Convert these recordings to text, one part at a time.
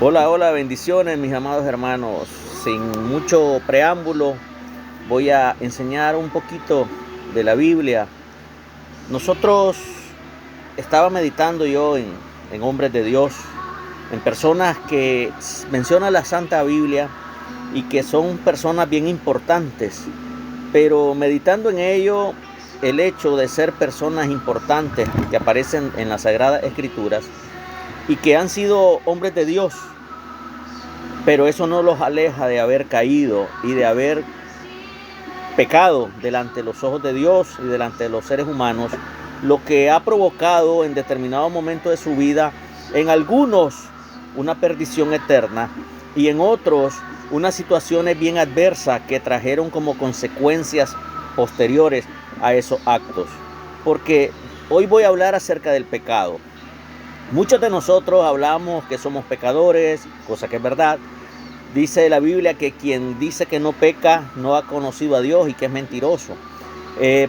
Hola, hola, bendiciones mis amados hermanos. Sin mucho preámbulo, voy a enseñar un poquito de la Biblia. Nosotros estaba meditando yo en hombres de Dios, en personas que mencionan la Santa Biblia y que son personas bien importantes, pero meditando en ello, el hecho de ser personas importantes que aparecen en las Sagradas Escrituras y que han sido hombres de Dios, pero eso no los aleja de haber caído y de haber pecado delante de los ojos de Dios y delante de los seres humanos, lo que ha provocado en determinado momento de su vida, en algunos una perdición eterna y en otros unas situaciones bien adversas que trajeron como consecuencias posteriores a esos actos. Porque hoy voy a hablar acerca del pecado. Muchos de nosotros hablamos que somos pecadores, cosa que es verdad. Dice la Biblia que quien dice que no peca no ha conocido a Dios y que es mentiroso,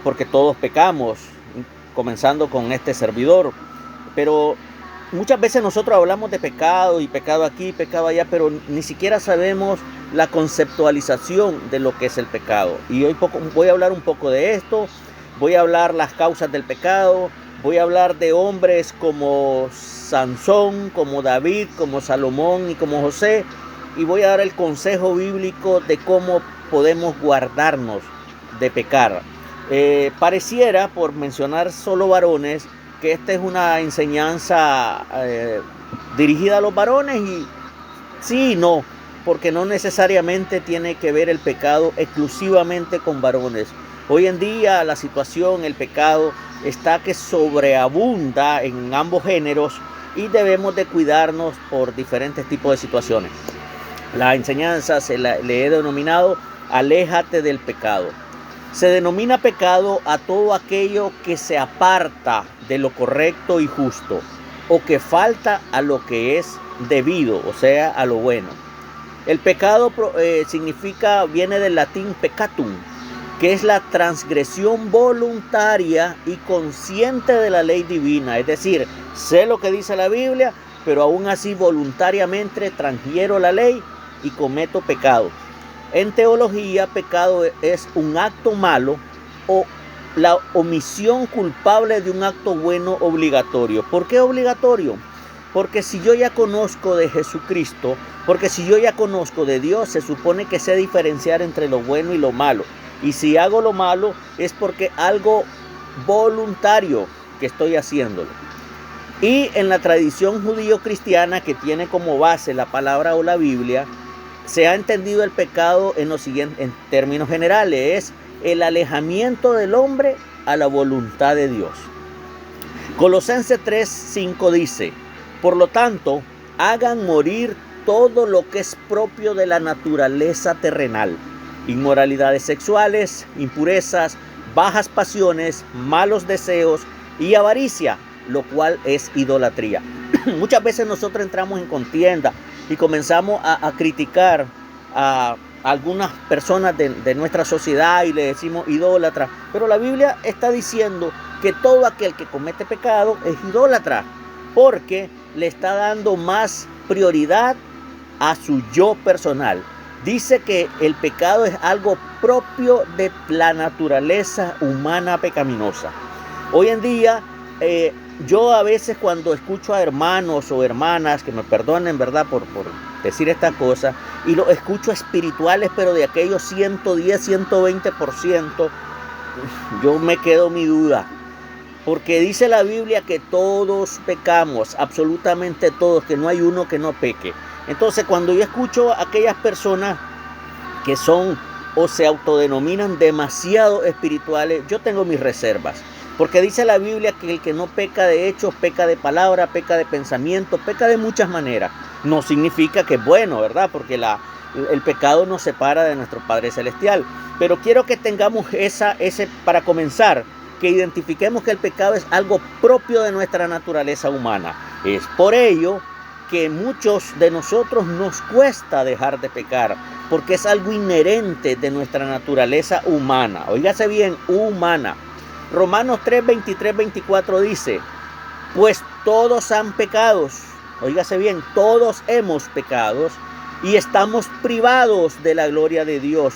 porque todos pecamos, comenzando con este servidor. Pero muchas veces nosotros hablamos de pecado y pecado aquí, pecado allá, pero ni siquiera sabemos la conceptualización de lo que es el pecado. Y hoy voy a hablar un poco de esto, voy a hablar las causas del pecado, voy a hablar de hombres como Sansón, como David, como Salomón y como José, y voy a dar el consejo bíblico de cómo podemos guardarnos de pecar. Pareciera, por mencionar solo varones, que esta es una enseñanza dirigida a los varones, y sí y no, porque no necesariamente tiene que ver el pecado exclusivamente con varones. Hoy en día la situación, el pecado está que sobreabunda en ambos géneros y debemos de cuidarnos por diferentes tipos de situaciones. La enseñanza le he denominado aléjate del pecado. Se denomina pecado a todo aquello que se aparta de lo correcto y justo, o que falta a lo que es debido, o sea, a lo bueno. El pecado viene del latín peccatum, que es la transgresión voluntaria y consciente de la ley divina. Es decir, sé lo que dice la Biblia, pero aún así voluntariamente transgiero la ley y cometo pecado. En teología, pecado es un acto malo o la omisión culpable de un acto bueno obligatorio. ¿Por qué obligatorio? Porque si yo ya conozco de Jesucristo, porque si yo ya conozco de Dios, se supone que sé diferenciar entre lo bueno y lo malo. Y si hago lo malo es porque algo voluntario que estoy haciéndolo. Y en la tradición judío-cristiana, que tiene como base la palabra o la Biblia, se ha entendido el pecado en términos generales: es el alejamiento del hombre a la voluntad de Dios. Colosenses 3:5 dice: por lo tanto, hagan morir todo lo que es propio de la naturaleza terrenal: inmoralidades sexuales, impurezas, bajas pasiones, malos deseos y avaricia, lo cual es idolatría. Muchas veces nosotros entramos en contienda y comenzamos a criticar a algunas personas de nuestra sociedad y le decimos idólatra, pero la Biblia está diciendo que todo aquel que comete pecado es idólatra, porque le está dando más prioridad a su yo personal. Dice que el pecado es algo propio de la naturaleza humana pecaminosa. Hoy en día, yo a veces cuando escucho a hermanos o hermanas, que me perdonen, ¿verdad?, por decir esta cosa, y los escucho espirituales, pero de aquellos 110, 120%, yo me quedo mi duda. Porque dice la Biblia que todos pecamos, absolutamente todos, que no hay uno que no peque. Entonces, cuando yo escucho a aquellas personas que son o se autodenominan demasiado espirituales, yo tengo mis reservas. Porque dice la Biblia que el que no peca de hechos, peca de palabra, peca de pensamiento, peca de muchas maneras. No significa que es bueno, ¿verdad? Porque el pecado nos separa de nuestro Padre Celestial. Pero quiero que tengamos para comenzar, que identifiquemos que el pecado es algo propio de nuestra naturaleza humana. Es por ello que muchos de nosotros nos cuesta dejar de pecar, porque es algo inherente de nuestra naturaleza humana. Óigase bien, humana. Romanos 3, 23, 24 dice: pues todos han pecado Óigase bien, todos hemos pecado y estamos privados de la gloria de Dios,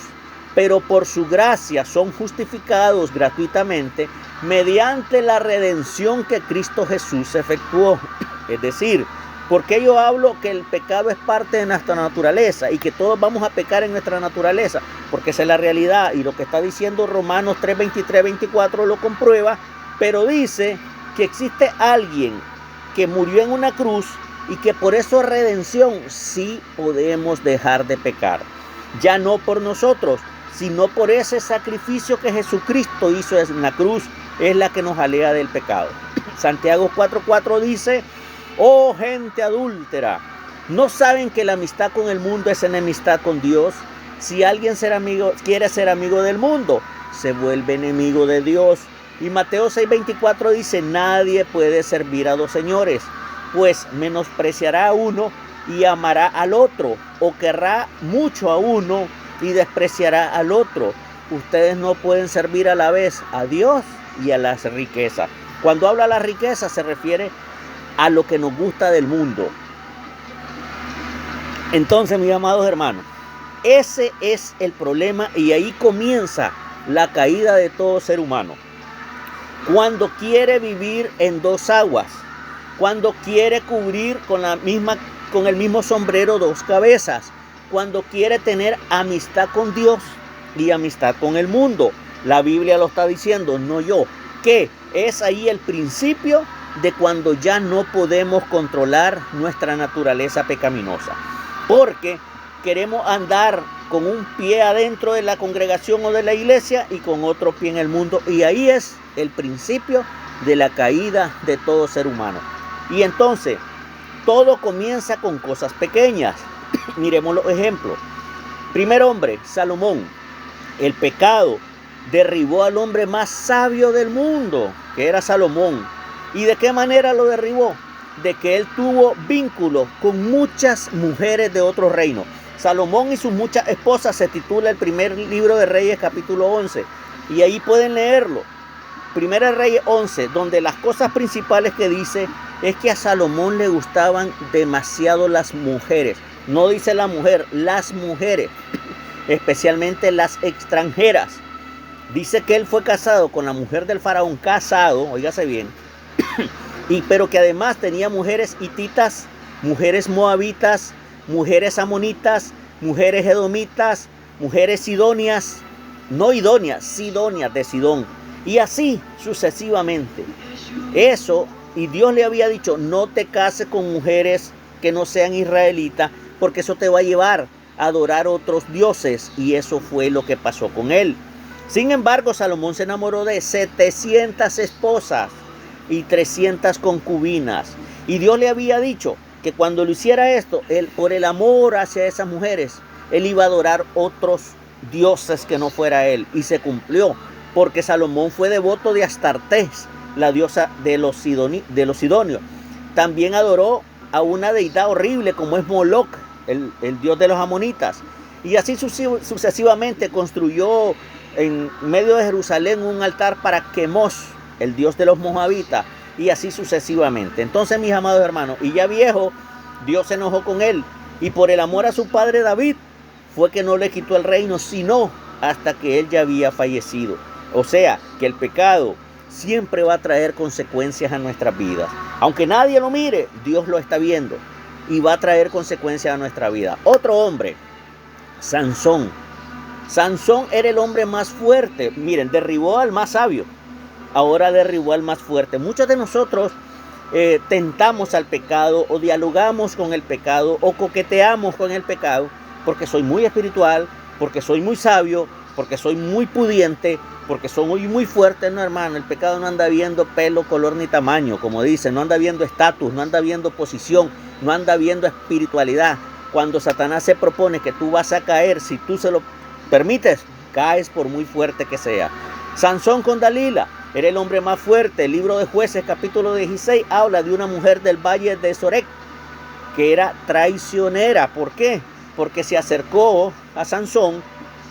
pero por su gracia son justificados gratuitamente mediante la redención que Cristo Jesús efectuó. Es decir, ¿por qué yo hablo que el pecado es parte de nuestra naturaleza y que todos vamos a pecar en nuestra naturaleza? Porque esa es la realidad, y lo que está diciendo Romanos 3, 23, 24 lo comprueba, pero dice que existe alguien que murió en una cruz y que por eso redención sí podemos dejar de pecar. Ya no por nosotros, sino por ese sacrificio que Jesucristo hizo en la cruz, es la que nos alea del pecado. Santiago 4:4 dice: oh gente adúltera, ¿no saben que la amistad con el mundo es enemistad con Dios? Si alguien quiere ser amigo del mundo, se vuelve enemigo de Dios. Y Mateo 6:24 dice: nadie puede servir a dos señores, pues menospreciará a uno y amará al otro, o querrá mucho a uno y despreciará al otro. Ustedes no pueden servir a la vez a Dios y a las riquezas. Cuando habla de la riqueza se refiere a lo que nos gusta del mundo. Entonces, mis amados hermanos, ese es el problema, y ahí comienza la caída de todo ser humano. Cuando quiere vivir en dos aguas, cuando quiere cubrir con el mismo sombrero dos cabezas, cuando quiere tener amistad con Dios y amistad con el mundo. La Biblia lo está diciendo, no yo, que es ahí el principio de cuando ya no podemos controlar nuestra naturaleza pecaminosa, porque queremos andar con un pie adentro de la congregación o de la iglesia y con otro pie en el mundo, y ahí es el principio de la caída de todo ser humano. Y entonces todo comienza con cosas pequeñas. Miremos los ejemplos. Primer hombre, Salomón. El pecado derribó al hombre más sabio del mundo, que era Salomón. ¿Y de qué manera lo derribó? De que él tuvo vínculos con muchas mujeres de otro reino. Salomón y sus muchas esposas se titula el primer libro de Reyes, capítulo 11. Y ahí pueden leerlo. Primera Reyes 11, donde las cosas principales que dice es que a Salomón le gustaban demasiado las mujeres. No dice la mujer, las mujeres, especialmente las extranjeras. Dice que él fue casado con la mujer del faraón, casado, óigase bien, pero que además tenía mujeres hititas, mujeres moabitas, mujeres amonitas, mujeres edomitas, mujeres sidonias, no idóneas, sidonias de Sidón, y así sucesivamente. Eso, y Dios le había dicho, no te cases con mujeres que no sean israelitas, porque eso te va a llevar a adorar otros dioses, y eso fue lo que pasó con él. Sin embargo, Salomón se enamoró de 700 esposas y 300 concubinas, y Dios le había dicho que cuando lo hiciera esto, él, por el amor hacia esas mujeres, él iba a adorar otros dioses que no fuera él, y se cumplió, porque Salomón fue devoto de Astartés, la diosa de los sidonios. También adoró a una deidad horrible como es Moloc, el dios de los amonitas, y así sucesivamente construyó en medio de Jerusalén un altar para Quemos, el dios de los moabitas, y así sucesivamente. Entonces, mis amados hermanos, y ya viejo, Dios se enojó con él, y por el amor a su padre David fue que no le quitó el reino, sino hasta que él ya había fallecido. O sea, que el pecado siempre va a traer consecuencias a nuestras vidas. Aunque nadie lo mire, Dios lo está viendo y va a traer consecuencias a nuestra vida. Otro hombre, Sansón. Sansón era el hombre más fuerte. Miren, derribó al más sabio, ahora derribó al más fuerte. Muchos de nosotros tentamos al pecado, o dialogamos con el pecado, o coqueteamos con el pecado, porque soy muy espiritual, porque soy muy sabio, porque soy muy pudiente, porque soy muy fuerte. No, hermano, el pecado no anda viendo pelo, color ni tamaño, como dicen, no anda viendo estatus, no anda viendo posición, no anda viendo espiritualidad. Cuando Satanás se propone que tú vas a caer, si tú se lo permites, caes por muy fuerte que sea. Sansón con Dalila era el hombre más fuerte. El libro de Jueces, capítulo 16, habla de una mujer del valle de Sorek que era traicionera. ¿Por qué? Porque se acercó a Sansón,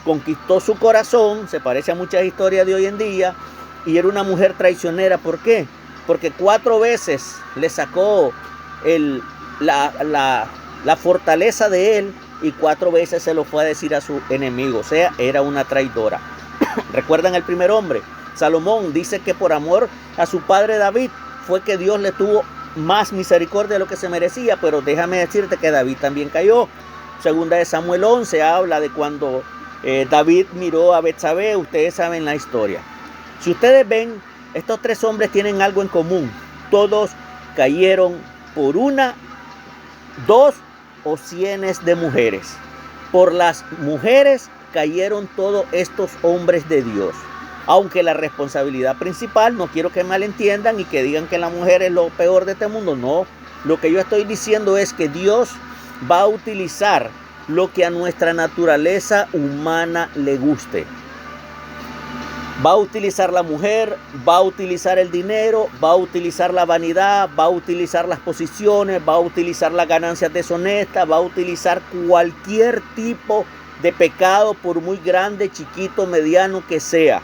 conquistó su corazón, se parece a muchas historias de hoy en día, y era una mujer traicionera. ¿Por qué? Porque 4 veces le sacó la fortaleza de él y 4 veces se lo fue a decir a su enemigo. O sea, era una traidora. ¿Recuerdan el primer hombre? Salomón dice que por amor a su padre David fue que Dios le tuvo más misericordia de lo que se merecía, pero déjame decirte que David también cayó. Segunda de Samuel 11 habla de cuando David miró a Betsabé. Ustedes saben la historia. Si ustedes ven, estos 3 hombres tienen algo en común. Todos cayeron por 1, 2 o cientos de mujeres. Por las mujeres cayeron todos estos hombres de Dios. Aunque la responsabilidad principal, no quiero que malentiendan y que digan que la mujer es lo peor de este mundo. No, lo que yo estoy diciendo es que Dios va a utilizar lo que a nuestra naturaleza humana le guste. Va a utilizar la mujer, va a utilizar el dinero, va a utilizar la vanidad, va a utilizar las posiciones, va a utilizar las ganancias deshonestas, va a utilizar cualquier tipo de pecado, por muy grande, chiquito, mediano que sea.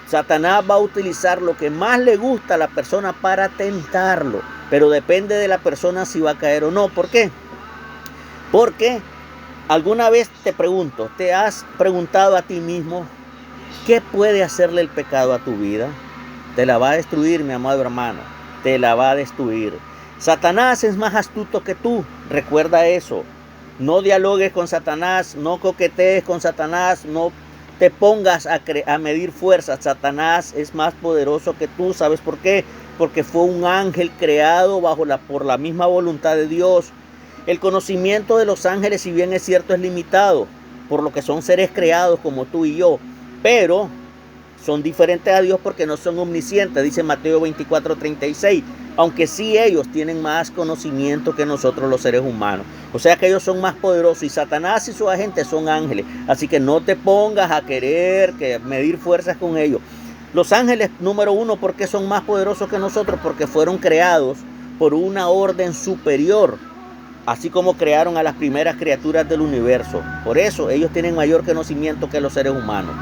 Satanás va a utilizar lo que más le gusta a la persona para tentarlo, pero depende de la persona si va a caer o no. ¿Por qué? Porque alguna vez te has preguntado a ti mismo, ¿qué puede hacerle el pecado a tu vida? Te la va a destruir, mi amado hermano, te la va a destruir. Satanás es más astuto que tú, recuerda eso. No dialogues con Satanás, no coquetees con Satanás, no te pongas a medir fuerzas. Satanás es más poderoso que tú. ¿Sabes por qué? Porque fue un ángel creado por la misma voluntad de Dios. El conocimiento de los ángeles, si bien es cierto, es limitado, por lo que son seres creados como tú y yo, pero son diferentes a Dios porque no son omniscientes, dice Mateo 24:36, aunque sí ellos tienen más conocimiento que nosotros los seres humanos. O sea que ellos son más poderosos, y Satanás y sus agentes son ángeles. Así que no te pongas a querer medir fuerzas con ellos. Los ángeles, número 1, ¿por qué son más poderosos que nosotros? Porque fueron creados por una orden superior, así como crearon a las primeras criaturas del universo. Por eso ellos tienen mayor conocimiento que los seres humanos.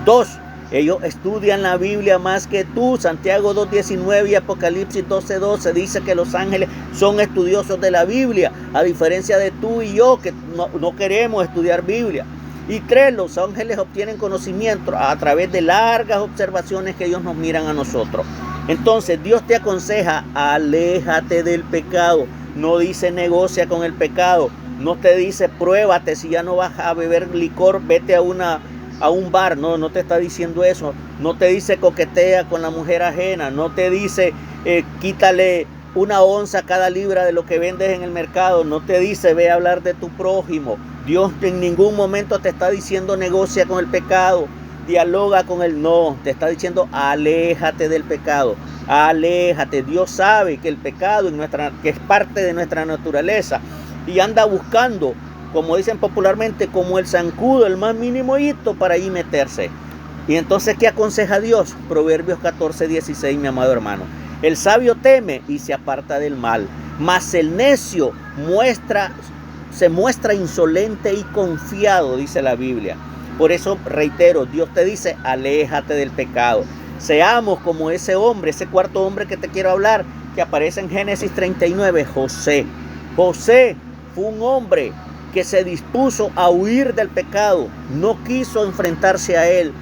2, ellos estudian la Biblia más que tú. Santiago 2:19 y Apocalipsis 12:12 dice que los ángeles son estudiosos de la Biblia, a diferencia de tú y yo, que no queremos estudiar Biblia. Y 3, los ángeles obtienen conocimiento a través de largas observaciones que ellos nos miran a nosotros. Entonces Dios te aconseja, aléjate del pecado. No dice negocia con el pecado. No te dice pruébate, si ya no vas a beber licor, vete a un bar. No te está diciendo eso. No te dice coquetea con la mujer ajena. No te dice quítale 1 onza cada libra de lo que vendes en el mercado. No te dice ve a hablar de tu prójimo. Dios en ningún momento te está diciendo negocia con el pecado, dialoga con él. No, te está diciendo aléjate del pecado, aléjate. Dios sabe que el pecado que es parte de nuestra naturaleza, y anda buscando, como dicen popularmente, como el zancudo, el más mínimo hito para ahí meterse. Y entonces, ¿qué aconseja Dios? Proverbios 14:16, mi amado hermano. El sabio teme y se aparta del mal, mas el necio se muestra insolente y confiado, dice la Biblia. Por eso reitero, Dios te dice, aléjate del pecado. Seamos como ese hombre, ese cuarto hombre que te quiero hablar, que aparece en Génesis 39, José. José fue un hombre que se dispuso a huir del pecado, no quiso enfrentarse a él,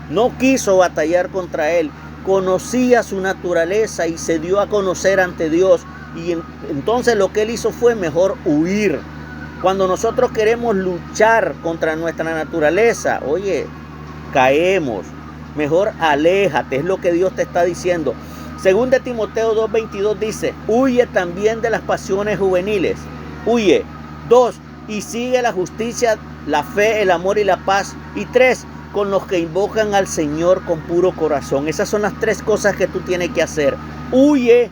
no quiso batallar contra él, conocía su naturaleza y se dio a conocer ante Dios. Y entonces lo que él hizo fue mejor huir. Cuando nosotros queremos luchar contra nuestra naturaleza, oye, caemos. Mejor aléjate, es lo que Dios te está diciendo. Según de Timoteo 2:22 dice, huye también de las pasiones juveniles. Huye. 2, y sigue la justicia, la fe, el amor y la paz. Y 3, con los que invocan al Señor con puro corazón. Esas son las 3 cosas que tú tienes que hacer. Huye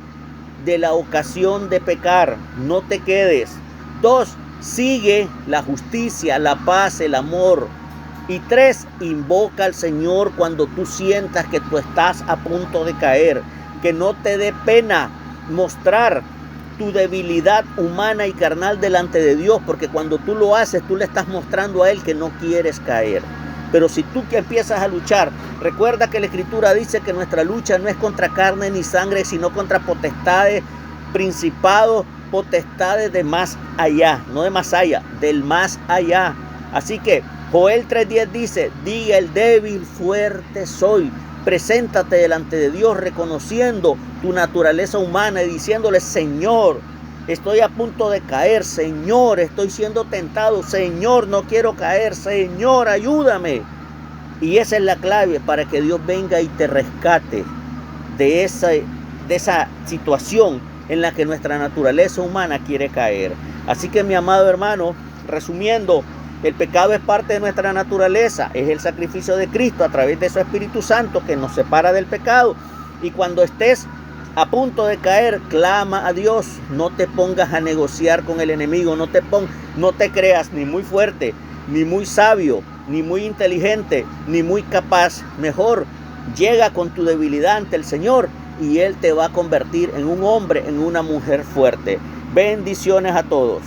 de la ocasión de pecar, no te quedes. 2, sigue la justicia, la paz, el amor. Y 3, invoca al Señor cuando tú sientas que tú estás a punto de caer. Que no te dé pena mostrar tu debilidad humana y carnal delante de Dios, porque cuando tú lo haces, tú le estás mostrando a Él que no quieres caer. Pero si tú que empiezas a luchar, recuerda que la Escritura dice que nuestra lucha no es contra carne ni sangre, sino contra potestades, principados potestades de más allá, no de más allá, del más allá. Así que Joel 3:10 dice, diga el débil, fuerte soy. Preséntate delante de Dios reconociendo tu naturaleza humana y diciéndole, Señor, estoy a punto de caer, Señor, estoy siendo tentado, Señor, no quiero caer, Señor, ayúdame. Y esa es la clave para que Dios venga y te rescate de esa situación en la que nuestra naturaleza humana quiere caer. Así que, mi amado hermano, resumiendo, el pecado es parte de nuestra naturaleza, es el sacrificio de Cristo a través de su Espíritu Santo que nos separa del pecado. Y cuando estés a punto de caer, clama a Dios, no te pongas a negociar con el enemigo, no te creas ni muy fuerte, ni muy sabio, ni muy inteligente, ni muy capaz. Mejor llega con tu debilidad ante el Señor y Él te va a convertir en un hombre, en una mujer fuerte. Bendiciones a todos.